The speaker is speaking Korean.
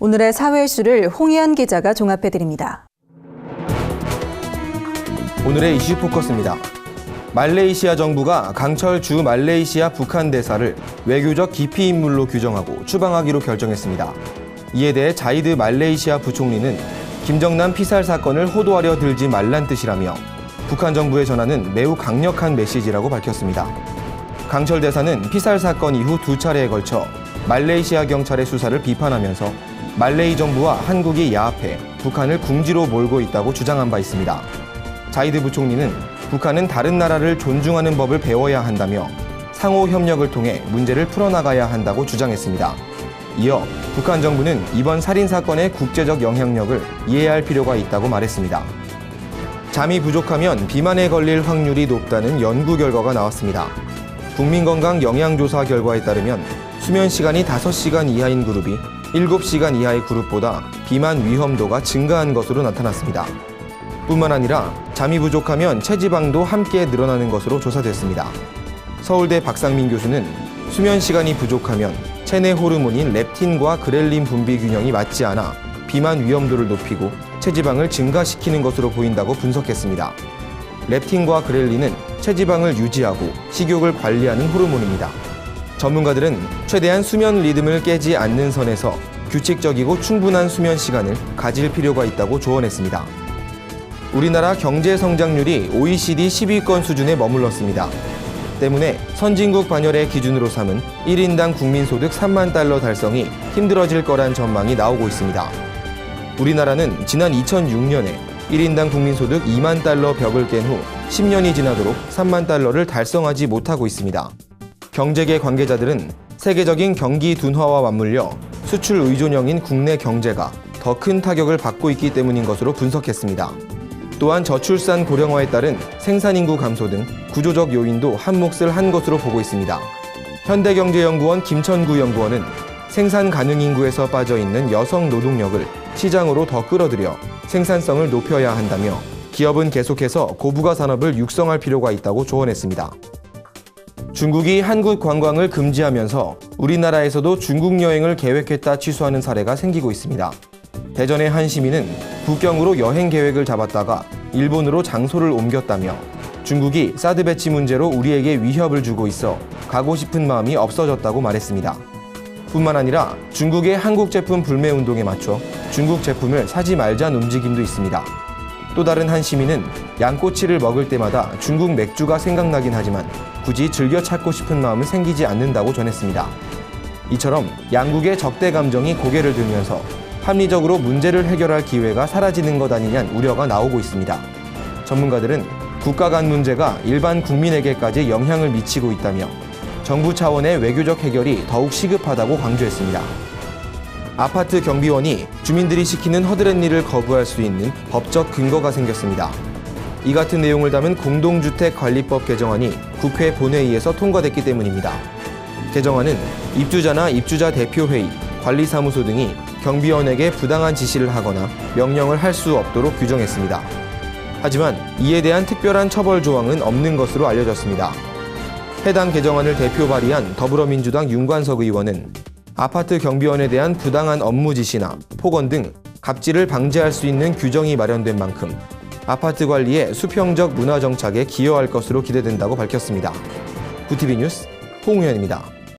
오늘의 사회 이슈를 홍희연 기자가 종합해드립니다. 오늘의 이슈 포커스입니다. 말레이시아 정부가 강철 주 말레이시아 북한 대사를 외교적 기피 인물로 규정하고 추방하기로 결정했습니다. 이에 대해 자이드 말레이시아 부총리는 김정남 피살 사건을 호도하려 들지 말란 뜻이라며 북한 정부의 전화는 매우 강력한 메시지라고 밝혔습니다. 강철 대사는 피살 사건 이후 2차례에 걸쳐 말레이시아 경찰의 수사를 비판하면서 말레이 정부와 한국이 야합해 북한을 궁지로 몰고 있다고 주장한 바 있습니다. 자이드 부총리는 북한은 다른 나라를 존중하는 법을 배워야 한다며 상호 협력을 통해 문제를 풀어나가야 한다고 주장했습니다. 이어 북한 정부는 이번 살인 사건의 국제적 영향력을 이해할 필요가 있다고 말했습니다. 잠이 부족하면 비만에 걸릴 확률이 높다는 연구 결과가 나왔습니다. 국민건강 영양조사 결과에 따르면 수면 시간이 5시간 이하인 그룹이 7시간 이하의 그룹보다 비만 위험도가 증가한 것으로 나타났습니다. 뿐만 아니라 잠이 부족하면 체지방도 함께 늘어나는 것으로 조사됐습니다. 서울대 박상민 교수는 수면 시간이 부족하면 체내 호르몬인 렙틴과 그렐린 분비 균형이 맞지 않아 비만 위험도를 높이고 체지방을 증가시키는 것으로 보인다고 분석했습니다. 렙틴과 그렐린은 체지방을 유지하고 식욕을 관리하는 호르몬입니다. 전문가들은 최대한 수면 리듬을 깨지 않는 선에서 규칙적이고 충분한 수면 시간을 가질 필요가 있다고 조언했습니다. 우리나라 경제 성장률이 OECD 10위권 수준에 머물렀습니다. 때문에 선진국 반열의 기준으로 삼은 1인당 국민소득 3만 달러 달성이 힘들어질 거란 전망이 나오고 있습니다. 우리나라는 지난 2006년에 1인당 국민소득 2만 달러 벽을 깬 후 10년이 지나도록 3만 달러를 달성하지 못하고 있습니다. 경제계 관계자들은 세계적인 경기 둔화와 맞물려 수출 의존형인 국내 경제가 더 큰 타격을 받고 있기 때문인 것으로 분석했습니다. 또한 저출산 고령화에 따른 생산인구 감소 등 구조적 요인도 한 몫을 한 것으로 보고 있습니다. 현대경제연구원 김천구 연구원은 생산 가능 인구에서 빠져있는 여성 노동력을 시장으로 더 끌어들여 생산성을 높여야 한다며 기업은 계속해서 고부가 산업을 육성할 필요가 있다고 조언했습니다. 중국이 한국 관광을 금지하면서 우리나라에서도 중국 여행을 계획했다 취소하는 사례가 생기고 있습니다. 대전의 한 시민은 북경으로 여행 계획을 잡았다가 일본으로 장소를 옮겼다며 중국이 사드 배치 문제로 우리에게 위협을 주고 있어 가고 싶은 마음이 없어졌다고 말했습니다. 뿐만 아니라 중국의 한국 제품 불매 운동에 맞춰 중국 제품을 사지 말자는 움직임도 있습니다. 또 다른 한 시민은 양꼬치를 먹을 때마다 중국 맥주가 생각나긴 하지만 굳이 즐겨 찾고 싶은 마음은 생기지 않는다고 전했습니다. 이처럼 양국의 적대 감정이 고개를 들면서 합리적으로 문제를 해결할 기회가 사라지는 것 아니냐는 우려가 나오고 있습니다. 전문가들은 국가 간 문제가 일반 국민에게까지 영향을 미치고 있다며 정부 차원의 외교적 해결이 더욱 시급하다고 강조했습니다. 아파트 경비원이 주민들이 시키는 허드렛 일을 거부할 수 있는 법적 근거가 생겼습니다. 이 같은 내용을 담은 공동주택관리법 개정안이 국회 본회의에서 통과됐기 때문입니다. 개정안은 입주자나 입주자 대표회의, 관리사무소 등이 경비원에게 부당한 지시를 하거나 명령을 할 수 없도록 규정했습니다. 하지만 이에 대한 특별한 처벌 조항은 없는 것으로 알려졌습니다. 해당 개정안을 대표 발의한 더불어민주당 윤관석 의원은 아파트 경비원에 대한 부당한 업무 지시나 폭언 등 갑질을 방지할 수 있는 규정이 마련된 만큼 아파트 관리의 수평적 문화 정착에 기여할 것으로 기대된다고 밝혔습니다. 구티비 뉴스 홍우현입니다.